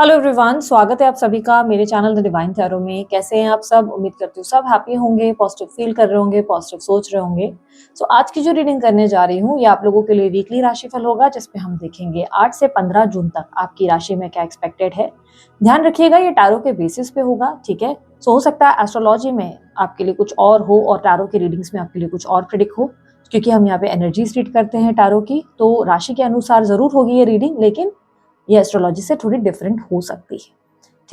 Hello everyone, स्वागत है आप सभी का मेरे चैनल द डिवाइन टैरो में। कैसे हैं आप सब? उम्मीद करती हूँ सब हैप्पी होंगे, पॉजिटिव फील कर रहे होंगे, पॉजिटिव सोच रहे होंगे। आज की जो रीडिंग करने जा रही हूँ ये आप लोगों के लिए वीकली राशिफल होगा, जिसमें हम देखेंगे 8 से 15 जून तक आपकी राशि में क्या एक्सपेक्टेड है। ध्यान रखिएगा ये टैरो के बेसिस पे होगा, ठीक है। हो सकता है एस्ट्रोलॉजी में आपके लिए कुछ और हो और टैरो की रीडिंग्स में आपके लिए कुछ और प्रिडिक्ट हो, क्योंकि हम यहाँ पे एनर्जीज रीड करते हैं टैरो की। तो राशि के अनुसार जरूर होगी ये रीडिंग, लेकिन ये एस्ट्रोलॉजी से थोड़ी डिफरेंट हो सकती है,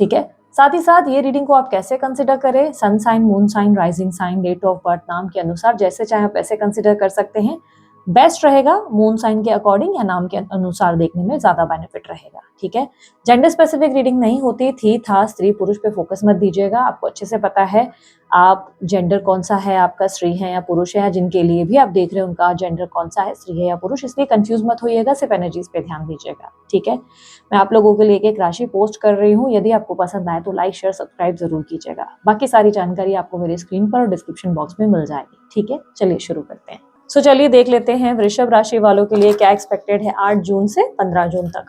ठीक है। साथ ही साथ ये रीडिंग को आप कैसे कंसिडर करें, sun sign, moon sign, rising sign, date of birth, नाम के अनुसार जैसे चाहे आप ऐसे कंसिडर कर सकते हैं। बेस्ट रहेगा मून साइन के अकॉर्डिंग या नाम के अनुसार देखने में ज्यादा बेनिफिट रहेगा, ठीक है। जेंडर स्पेसिफिक रीडिंग नहीं होती थी, था, स्त्री पुरुष पे फोकस मत दीजिएगा। आपको अच्छे से पता है आप जेंडर कौन सा है आपका, स्त्री है या पुरुष है, जिनके लिए भी आप देख रहे हैं उनका जेंडर कौन सा है, स्त्री है या पुरुष, इसलिए कंफ्यूज मत होइएगा, सिर्फ एनर्जीज पे ध्यान दीजिएगा, ठीक है। मैं आप लोगों के लिए एक राशि पोस्ट कर रही हूँ, यदि आपको पसंद आए तो लाइक शेयर सब्सक्राइब जरूर कीजिएगा। बाकी सारी जानकारी आपको मेरे स्क्रीन पर और डिस्क्रिप्शन बॉक्स में मिल जाएगी, ठीक है। चलिए शुरू करते हैं। चलिए देख लेते हैं वृषभ राशि वालों के लिए क्या एक्सपेक्टेड है 8 जून से 15 जून तक।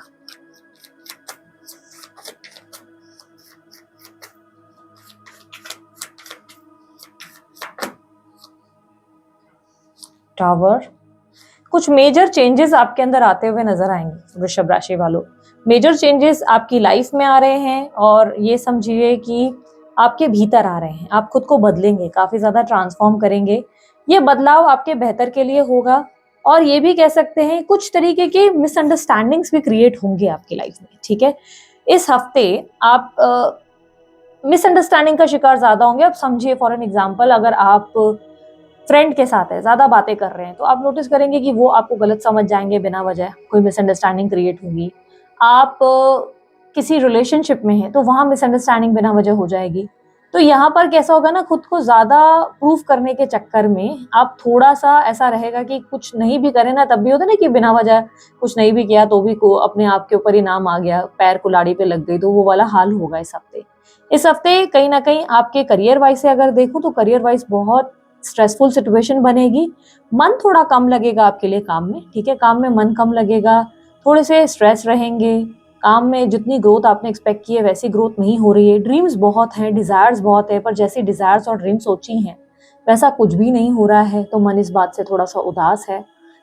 टावर, कुछ मेजर चेंजेस आपके अंदर आते हुए नजर आएंगे वृषभ राशि वालों। मेजर चेंजेस आपकी लाइफ में आ रहे हैं और ये समझिए कि आपके भीतर आ रहे हैं। आप खुद को बदलेंगे, काफी ज्यादा ट्रांसफॉर्म करेंगे। ये बदलाव आपके बेहतर के लिए होगा और ये भी कह सकते हैं कुछ तरीके के मिसअंडरस्टैंडिंग्स भी क्रिएट होंगे आपकी लाइफ में, ठीक है। इस हफ्ते आप मिसअंडरस्टैंडिंग का शिकार ज्यादा होंगे। आप समझिए, फॉर एन एग्जाम्पल, अगर आप फ्रेंड के साथ है, ज्यादा बातें कर रहे हैं, तो आप नोटिस करेंगे कि वो आपको गलत समझ जाएंगे, बिना वजह कोई मिसअंडरस्टैंडिंग क्रिएट होगी। आप किसी रिलेशनशिप में हैं तो वहां मिसअंडरस्टैंडिंग बिना वजह हो जाएगी। तो यहाँ पर कैसा होगा ना, खुद को ज्यादा प्रूफ करने के चक्कर में आप थोड़ा सा ऐसा रहेगा कि कुछ नहीं भी करें ना तब भी होता है ना कि बिना वजह कुछ नहीं भी किया तो भी को अपने आप के ऊपर ही नाम आ गया, पैर कुल्हाड़ी पे लग गई, तो वो वाला हाल होगा इस हफ्ते। इस हफ्ते कहीं ना कहीं आपके करियर वाइज से अगर देखूं तो करियर वाइज बहुत स्ट्रेसफुल सिचुएशन बनेगी। मन थोड़ा कम लगेगा आपके लिए काम में, ठीक है। काम में मन कम लगेगा, थोड़े से स्ट्रेस रहेंगे। काम में जितनी ग्रोथ आपने एक्सपेक्ट की है वैसी ग्रोथ नहीं हो रही है। ड्रीम्स बहुत हैं, डिजायर्स बहुत है, पर जैसी डिजायर्स और ड्रीम्स सोची हैं वैसा कुछ भी नहीं हो रहा है, तो मन इस बात से थोड़ा सा उदास है।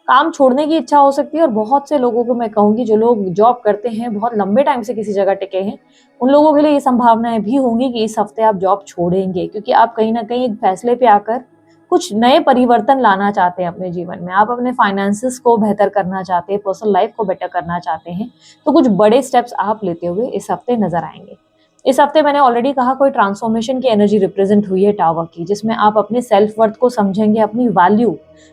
काम छोड़ने की इच्छा हो सकती है और बहुत से लोगों को मैं कहूंगी जो लोग जॉब करते हैं, बहुत लंबे टाइम से किसी जगह टिके हैं, उन लोगों के लिए ये संभावनाएं भी होंगी कि इस हफ्ते आप जॉब छोड़ेंगे, क्योंकि आप कहीं ना कहीं एक फैसले पे आकर कुछ नए परिवर्तन लाना चाहते हैं अपने जीवन में। आप अपने फाइनेंसेस को बेहतर करना चाहते हैं, पर्सनल लाइफ को बेटर करना चाहते हैं, तो कुछ बड़े स्टेप्स आप लेते हुए इस हफ्ते नजर आएंगे। इस हफ्ते मैंने ऑलरेडी कहा कोई ट्रांसफॉर्मेशन की एनर्जी रिप्रेजेंट हुई है टावर की, जिसमें आप अपने सेल्फ वर्थ को समझेंगे, अपनी वैल्यू।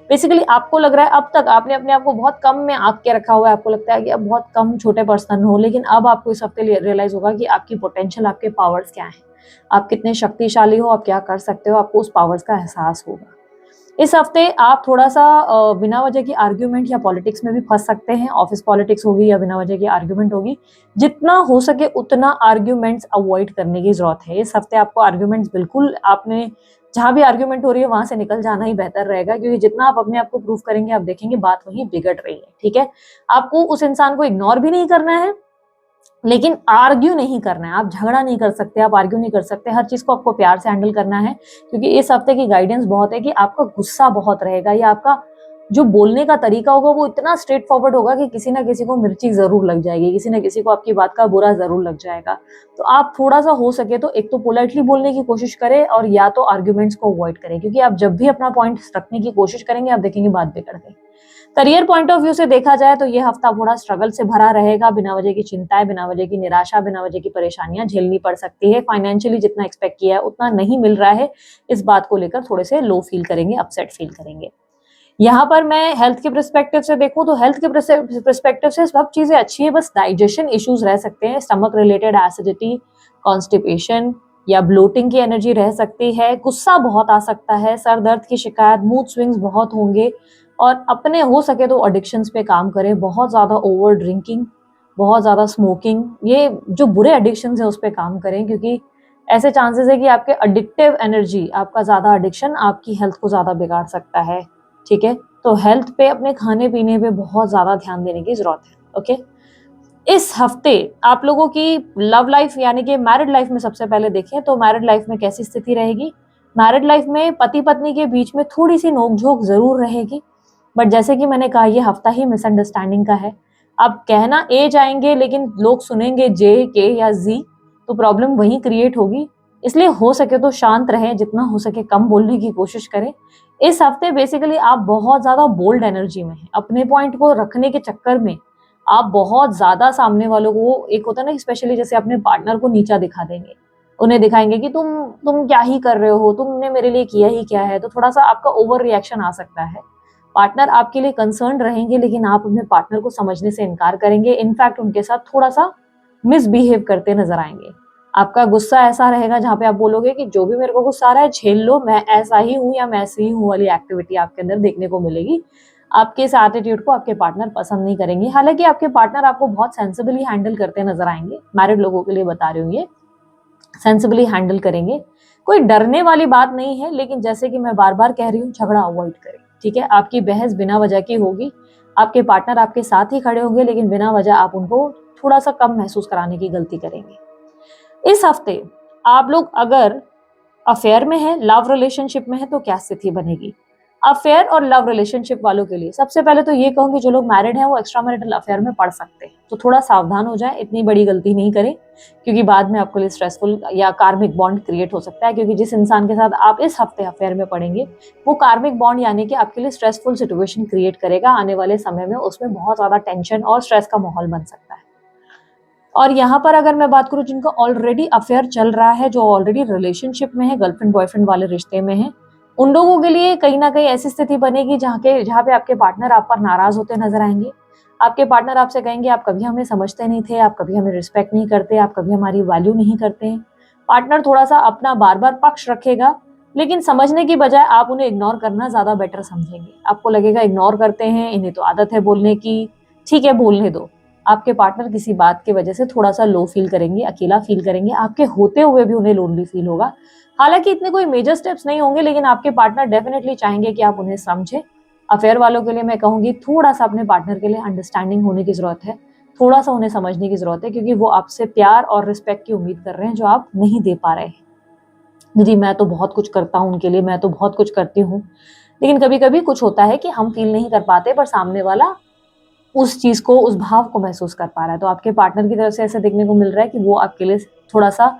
बेसिकली आपको लग रहा है अब तक आपने अपने आप को बहुत कम में आंक के रखा हुआ है, आपको लगता है कि अब बहुत कम छोटे पर्सन हो, लेकिन अब आपको इस हफ्ते रियलाइज होगा कि आपकी पोटेंशियल, आपके पावर्स क्या हैं, आप कितने शक्तिशाली हो, आप क्या कर सकते हो, आपको उस पावर्स का एहसास होगा। इस हफ्ते आप थोड़ा सा बिना वजह की आर्ग्यूमेंट या पॉलिटिक्स में भी फंस सकते हैं। ऑफिस पॉलिटिक्स होगी या बिना वजह की आर्ग्यूमेंट होगी, जितना हो सके उतना आर्ग्यूमेंट्स अवॉइड करने की जरूरत है। इस हफ्ते आपको आर्ग्यूमेंट्स बिल्कुल, आपने जहां भी आर्ग्यूमेंट हो रही है वहां से निकल जाना ही बेहतर रहेगा, क्योंकि जितना आप अपने आप को प्रूव करेंगे आप देखेंगे बात वहीं बिगड़ रही है, ठीक है। आपको उस इंसान को इग्नोर भी नहीं करना है, लेकिन आर्ग्यू नहीं करना है। आप झगड़ा नहीं कर सकते, आप आर्ग्यू नहीं कर सकते, हर चीज को आपको प्यार से हैंडल करना है, क्योंकि इस हफ्ते की गाइडेंस बहुत है कि आपका गुस्सा बहुत रहेगा, या आपका जो बोलने का तरीका होगा वो इतना स्ट्रेट फॉरवर्ड होगा कि किसी ना किसी को मिर्ची जरूर लग जाएगी, किसी ना किसी को आपकी बात का बुरा जरूर लग जाएगा। तो आप थोड़ा सा हो सके तो एक तो पोलाइटली बोलने की कोशिश करें, और या तो आर्ग्यूमेंट्स को अवॉइड करें, क्योंकि आप जब भी अपना पॉइंट रखने की कोशिश करेंगे आप देखेंगे बात बिगड़ गई। करियर पॉइंट ऑफ व्यू से देखा जाए तो ये हफ्ता थोड़ा स्ट्रगल से भरा रहेगा। बिना वजह की चिंताएं, बिना वजह की निराशा, बिना वजह की परेशानियां झेलनी पड़ सकती है। फाइनेंशियली जितना एक्सपेक्ट किया है उतना नहीं मिल रहा है, इस बात को लेकर थोड़े से लो फील करेंगे, अपसेट फील करेंगे। यहाँ पर मैं हेल्थ के पर्सपेक्टिव से देखूं तो हेल्थ के पर्सपेक्टिव से सब चीजें अच्छी है, बस डाइजेशन इश्यूज रह सकते हैं। स्टमक रिलेटेड एसिडिटी, कॉन्स्टिपेशन या ब्लोटिंग की एनर्जी रह सकती है। गुस्सा बहुत आ सकता है, सर दर्द की शिकायत, मूड स्विंग्स बहुत होंगे। और अपने हो सके तो एडिक्शंस पे काम करें, बहुत ज्यादा ओवर ड्रिंकिंग, बहुत ज्यादा स्मोकिंग, ये जो बुरे एडिक्शंस है उस पर काम करें, क्योंकि ऐसे चांसेस है कि आपके एडिक्टिव एनर्जी, आपका ज्यादा एडिक्शन आपकी हेल्थ को ज्यादा बिगाड़ सकता है, ठीक है। तो हेल्थ पे, अपने खाने पीने पे बहुत ज्यादा ध्यान देने की जरूरत है, ओके। इस हफ्ते आप लोगों की लव लाइफ यानी कि मैरिड लाइफ में सबसे पहले देखें तो मैरिड लाइफ में कैसी स्थिति रहेगी। मैरिड लाइफ में पति पत्नी के बीच में थोड़ी सी नोकझोंक जरूर रहेगी, बट जैसे कि मैंने कहा ये हफ्ता ही मिसअंडरस्टैंडिंग का है। आप कहना ए जाएंगे लेकिन लोग सुनेंगे जे के या जी, तो प्रॉब्लम वहीं क्रिएट होगी। इसलिए हो सके तो शांत रहें, जितना हो सके कम बोलने की कोशिश करें। इस हफ्ते बेसिकली आप बहुत ज्यादा बोल्ड एनर्जी में हैं, अपने पॉइंट को रखने के चक्कर में आप बहुत ज्यादा सामने वालों को, एक होता है ना स्पेशली जैसे अपने पार्टनर को नीचा दिखा देंगे, उन्हें दिखाएंगे कि तुम क्या ही कर रहे हो, तुमने मेरे लिए किया ही क्या है, तो थोड़ा सा आपका ओवर रिएक्शन आ सकता है। पार्टनर आपके लिए कंसर्न रहेंगे लेकिन आप अपने पार्टनर को समझने से इनकार करेंगे, इनफैक्ट उनके साथ थोड़ा सा मिसबिहेव करते नजर आएंगे। आपका गुस्सा ऐसा रहेगा जहां पे आप बोलोगे कि जो भी मेरे को गुस्सा आ रहा है झेल लो, मैं ऐसा ही हूं या मैं ऐसी ही हूं वाली एक्टिविटी आपके अंदर देखने को मिलेगी। आपके इस एटीट्यूड को आपके पार्टनर पसंद नहीं करेंगे। हालांकि आपके पार्टनर आपको बहुत सेंसिबली हैंडल करते नजर आएंगे, मैरिड लोगों के लिए बता रही हूँ, ये सेंसिबली हैंडल करेंगे। कोई डरने वाली बात नहीं है, लेकिन जैसे कि मैं बार बार कह रही हूँ, झगड़ा अवॉइड करें, ठीक है। आपकी बहस बिना वजह की होगी, आपके पार्टनर आपके साथ ही खड़े होंगे लेकिन बिना वजह आप उनको थोड़ा सा कम महसूस कराने की गलती करेंगे। इस हफ्ते आप लोग अगर अफेयर में है, लव रिलेशनशिप में है, तो क्या स्थिति बनेगी। अफेयर और लव रिलेशनशिप वालों के लिए सबसे पहले तो ये कहूंगी जो लोग मैरिड हैं वो एक्स्ट्रा मैरिटल अफेयर में पड़ सकते हैं, तो थोड़ा सावधान हो जाए, इतनी बड़ी गलती नहीं करें, क्योंकि बाद में आपके लिए स्ट्रेसफुल या कार्मिक बॉन्ड क्रिएट हो सकता है। क्योंकि जिस इंसान के साथ आप इस हफ्ते अफेयर में पड़ेंगे वो कार्मिक बॉन्ड यानी कि आपके लिए स्ट्रेसफुल सिचुएशन क्रिएट करेगा आने वाले समय में, उसमें बहुत ज्यादा टेंशन और स्ट्रेस का माहौल बन सकता है। और यहाँ पर अगर मैं बात करूँ जिनका ऑलरेडी अफेयर चल रहा है, जो ऑलरेडी रिलेशनशिप में है, गर्लफ्रेंड बॉयफ्रेंड वाले रिश्ते में है, उन लोगों के लिए कहीं ना कहीं ऐसी स्थिति बनेगी जहाँ पे आपके पार्टनर आप पर नाराज होते नजर आएंगे। आपके पार्टनर आपसे कहेंगे आप कभी हमें समझते नहीं थे, आप कभी हमें रिस्पेक्ट नहीं करते, आप कभी हमारी वैल्यू नहीं करते हैं। पार्टनर थोड़ा सा अपना बार बार पक्ष रखेगा, लेकिन समझने की बजाय आप उन्हें इग्नोर करना ज्यादा बेटर समझेंगे। आपको लगेगा इग्नोर करते हैं, इन्हें तो आदत है बोलने की, ठीक है बोलने दो। आपके पार्टनर किसी बात की वजह से थोड़ा सा लो फील करेंगे, अकेला फील करेंगे, आपके होते हुए भी उन्हें लोनली फील होगा। हालांकि इतने कोई मेजर स्टेप्स नहीं होंगे, लेकिन आपके पार्टनर डेफिनेटली चाहेंगे कि आप उन्हें समझें। अफेयर वालों के लिए मैं कहूंगी थोड़ा सा अपने पार्टनर के लिए अंडरस्टैंडिंग होने की जरूरत है, थोड़ा सा उन्हें समझने की जरूरत है, क्योंकि वो आपसे प्यार और रिस्पेक्ट की उम्मीद कर रहे हैं जो आप नहीं दे पा रहे हैं। दीदी मैं तो बहुत कुछ करता हूँ उनके लिए, मैं तो बहुत कुछ करती हूँ, लेकिन कभी कभी कुछ होता है कि हम फील नहीं कर पाते पर सामने वाला उस चीज को, उस भाव को महसूस कर पा रहा है। तो आपके पार्टनर की तरफ से ऐसा देखने को मिल रहा है कि वो आपके लिए थोड़ा सा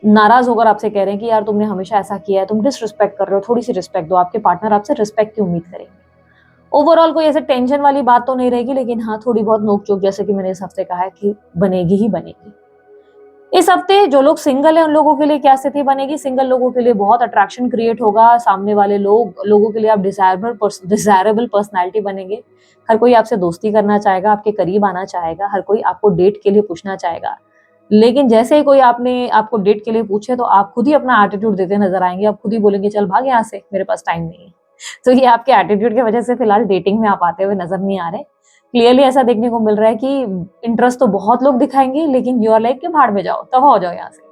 नाराज होकर आपसे कह रहे हैं कि यार तुमने हमेशा ऐसा किया है, तुम डिसरिस्पेक्ट कर रहे हो, थोड़ी सी रिस्पेक्ट दो। आपके पार्टनर आपसे रिस्पेक्ट की उम्मीद करेंगे। ओवरऑल कोई ऐसे टेंशन वाली बात तो नहीं रहेगी, लेकिन हाँ थोड़ी बहुत नोकझोंक जैसे कि मैंने इस हफ्ते कहा है कि बनेगी ही बनेगी। इस हफ्ते जो लोग सिंगल है उन लोगों के लिए क्या स्थिति बनेगी। सिंगल लोगों के लिए बहुत अट्रैक्शन क्रिएट होगा, सामने वाले लोगों के लिए आप डिजायरेबल पर्सनैलिटी बनेंगे। हर कोई आपसे दोस्ती करना चाहेगा, आपके करीब आना चाहेगा, हर कोई आपको डेट के लिए पूछना चाहेगा। लेकिन जैसे ही कोई आपको डेट के लिए पूछे तो आप खुद ही अपना एटीट्यूड देते नजर आएंगे, आप खुद ही बोलेंगे चल भाग यहाँ से, मेरे पास टाइम नहीं है। तो ये आपके एटीट्यूड की वजह से फिलहाल डेटिंग में आप आते हुए नजर नहीं आ रहे। क्लियरली ऐसा देखने को मिल रहा है कि इंटरेस्ट तो बहुत लोग दिखाएंगे, लेकिन यू आर लाइक कि भाड़ में जाओ, तबाह हो जाओ यहाँ से।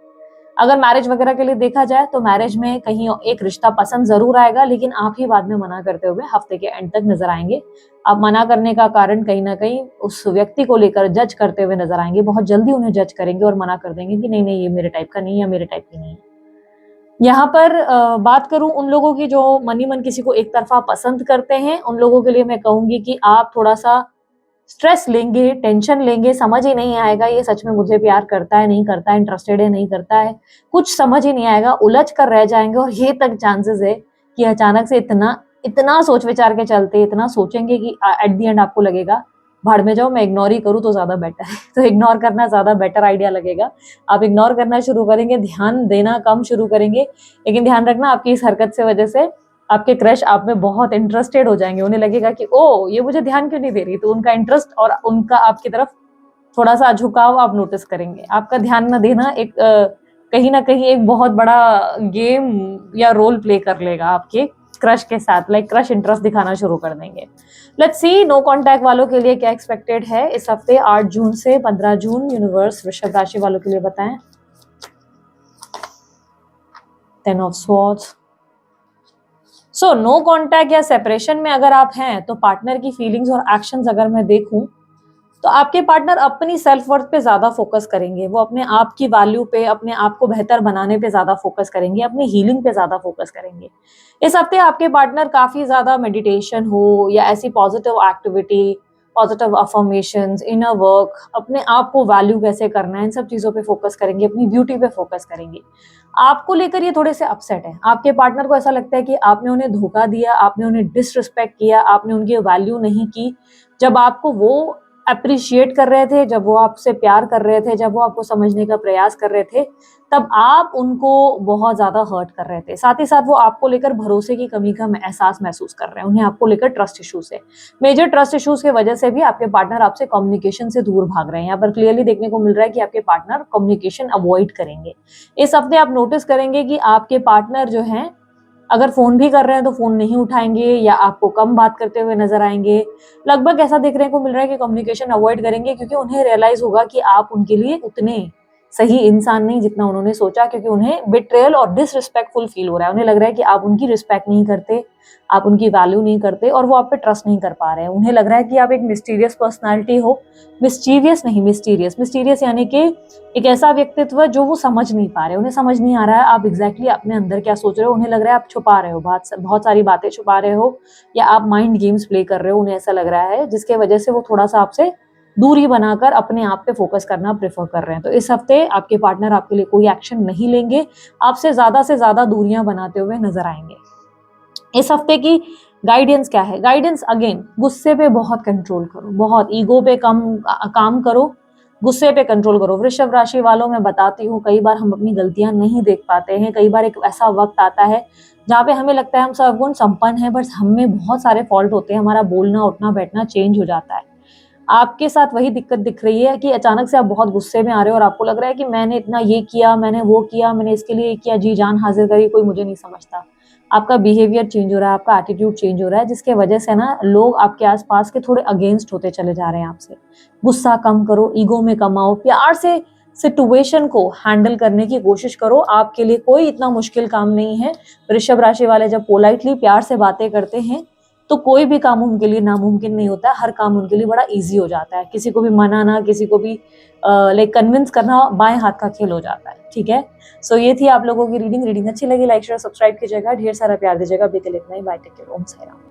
अगर मैरिज वगैरह के लिए देखा जाए तो मैरिज में कहीं एक रिश्ता पसंद जरूर आएगा, लेकिन आप ही बाद में मना करते हुए हफ्ते के एंड तक नजर आएंगे। आप मना करने का कारण कहीं ना कहीं उस व्यक्ति को लेकर जज करते हुए नजर आएंगे, बहुत जल्दी उन्हें जज करेंगे और मना कर देंगे कि नहीं नहीं ये मेरे टाइप का नहीं है, मेरे टाइप की नहीं है। यहाँ पर बात करूं उन लोगों की जो मनी मन किसी को एक तरफा पसंद करते हैं, उन लोगों के लिए मैं कहूंगी कि आप थोड़ा सा स्ट्रेस लेंगे, टेंशन लेंगे, समझ ही नहीं आएगा ये सच में मुझे प्यार करता है नहीं करता है, इंटरेस्टेड है नहीं करता है, कुछ समझ ही नहीं आएगा, उलझ कर रह जाएंगे। और ये तक चांसेस है कि अचानक से इतना इतना सोच विचार के चलते इतना सोचेंगे कि एट द एंड आपको लगेगा भाड़ में जाओ, मैं इग्नोर ही करूँ तो ज्यादा बेटर है। तो इग्नोर करना ज्यादा बेटर आइडिया लगेगा। आप इग्नोर करना शुरू करेंगे, ध्यान देना कम शुरू करेंगे। लेकिन ध्यान रखना आपकी इस हरकत से वजह से आपके क्रश आप में बहुत इंटरेस्टेड हो जाएंगे, उन्हें लगेगा कि ओ ये मुझे ध्यान क्यों नहीं दे रही, तो उनका इंटरेस्ट और उनका आपकी तरफ थोड़ा सा झुकाव आप नोटिस करेंगे। आपका ध्यान न देना एक कहीं ना कहीं एक बहुत बड़ा गेम या रोल प्ले कर लेगा आपके क्रश के साथ, लाइक क्रश इंटरेस्ट दिखाना शुरू कर देंगे। लेट्स सी नो कांटेक्ट वालों के लिए क्या एक्सपेक्टेड है इस हफ्ते 8 जून से 15 जून। यूनिवर्स वृषभ राशि वालों के लिए बताएं। 10 of swords. So no contact या सेपरेशन में अगर आप हैं तो पार्टनर की फीलिंग्स और एक्शंस अगर मैं देखूं तो आपके पार्टनर अपनी सेल्फ वर्थ पे ज्यादा फोकस करेंगे, वो अपने आप की वैल्यू पे, अपने आप को बेहतर बनाने पे ज्यादा फोकस करेंगे, अपनी हीलिंग पे ज्यादा फोकस करेंगे। इस हफ्ते आपके पार्टनर काफी ज्यादा मेडिटेशन हो या ऐसी positive activity, positive affirmations, inner work, अपने आप को वैल्यू कैसे करना है, इन सब चीजों पे फोकस करेंगे, अपनी ब्यूटी पे फोकस करेंगे। आपको लेकर ये थोड़े से अपसेट है, आपके पार्टनर को ऐसा लगता है कि आपने उन्हें धोखा दिया, आपने उन्हें डिसरिस्पेक्ट किया, आपने उनकी वैल्यू नहीं की। जब आपको वो अप्रिशिएट कर रहे थे, जब वो आपसे प्यार कर रहे थे, जब वो आपको समझने का प्रयास कर रहे थे, तब आप उनको बहुत ज्यादा हर्ट कर रहे थे। साथ ही साथ वो आपको लेकर भरोसे की कमी का एहसास महसूस कर रहे हैं, उन्हें आपको लेकर ट्रस्ट इश्यूज है। मेजर ट्रस्ट इश्यूज की वजह से भी आपके पार्टनर आपसे कम्युनिकेशन से दूर भाग रहे हैं। यहाँ पर क्लियरली देखने को मिल रहा है कि आपके पार्टनर कम्युनिकेशन अवॉइड करेंगे। इस हफ्ते आप नोटिस करेंगे कि आपके पार्टनर जो हैं, अगर फोन भी कर रहे हैं तो फोन नहीं उठाएंगे या आपको कम बात करते हुए नजर आएंगे। लगभग ऐसा देखने को मिल रहा है कि कम्युनिकेशन अवॉइड करेंगे, क्योंकि उन्हें रियलाइज होगा कि आप उनके लिए उतने सही इंसान नहीं जितना उन्होंने सोचा, क्योंकि उन्हें बिट्रेयल और डिसरिस्पेक्टफुल फील हो रहा है। उन्हें लग रहा है कि आप उनकी रिस्पेक्ट नहीं करते, आप उनकी वैल्यू नहीं करते और वो आप पे ट्रस्ट नहीं कर पा रहे हैं। उन्हें लग रहा है कि आप एक मिस्टीरियस पर्सनालिटी हो, मिस्टीरियस नहीं, मिस्टीरियस। मिस्टीरियस यानी कि एक ऐसा व्यक्तित्व जो वो समझ नहीं पा रहे, उन्हें समझ नहीं आ रहा है आप एग्जैक्टली अपने अंदर क्या सोच रहे हो। उन्हें लग रहा है आप छुपा रहे हो, बहुत सारी बातें छुपा रहे हो, या आप माइंड गेम्स प्ले कर रहे हो। उन्हें ऐसा लग रहा है, जिसके वजह से वो थोड़ा सा आपसे दूरी बनाकर अपने आप पे फोकस करना प्रेफर कर रहे हैं। तो इस हफ्ते आपके पार्टनर आपके लिए कोई एक्शन नहीं लेंगे, आपसे ज्यादा दूरियां बनाते हुए नजर आएंगे। इस हफ्ते की गाइडेंस क्या है? गाइडेंस अगेन, गुस्से पे बहुत कंट्रोल करो, बहुत ईगो पे कम काम करो, गुस्से पे कंट्रोल करो। वृषभ राशि वालों, मैं बताती हूँ, कई बार हम अपनी गलतियां नहीं देख पाते हैं। कई बार एक ऐसा वक्त आता है जहाँ पे हमें लगता है हम सर्वगुण संपन्न है, बट हम में बहुत सारे फॉल्ट होते हैं। हमारा बोलना, उठना, बैठना चेंज हो जाता है। आपके साथ वही दिक्कत दिख रही है कि अचानक से आप बहुत गुस्से में आ रहे हो और आपको लग रहा है कि मैंने इतना ये किया, मैंने वो किया, मैंने इसके लिए किया, जी जान हाजिर करी, कोई मुझे नहीं समझता। आपका बिहेवियर चेंज हो रहा है, आपका एटीट्यूड चेंज हो रहा है, जिसके वजह से ना लोग आपके आसपास के थोड़े अगेंस्ट होते चले जा रहे हैं आपसे। गुस्सा कम करो, ईगो में कम आओ, प्यार से सिचुएशन को हैंडल करने की कोशिश करो। आपके लिए कोई इतना मुश्किल काम नहीं है। वृषभ राशि वाले जब पोलाइटली प्यार से बातें करते हैं तो कोई भी काम उनके लिए नामुमकिन नहीं होता है। हर काम उनके लिए बड़ा इजी हो जाता है। किसी को भी मनाना, किसी को भी लाइक कन्विंस करना बाएं हाथ का खेल हो जाता है। ठीक है, सो ये थी आप लोगों की रीडिंग अच्छी लगी लाइक शेयर सब्सक्राइब कीजिएगा, ढेर सारा प्यार दीजिएगा। अभी के लिए इतना ही, बाय, टेक केयर, ओम साई राम।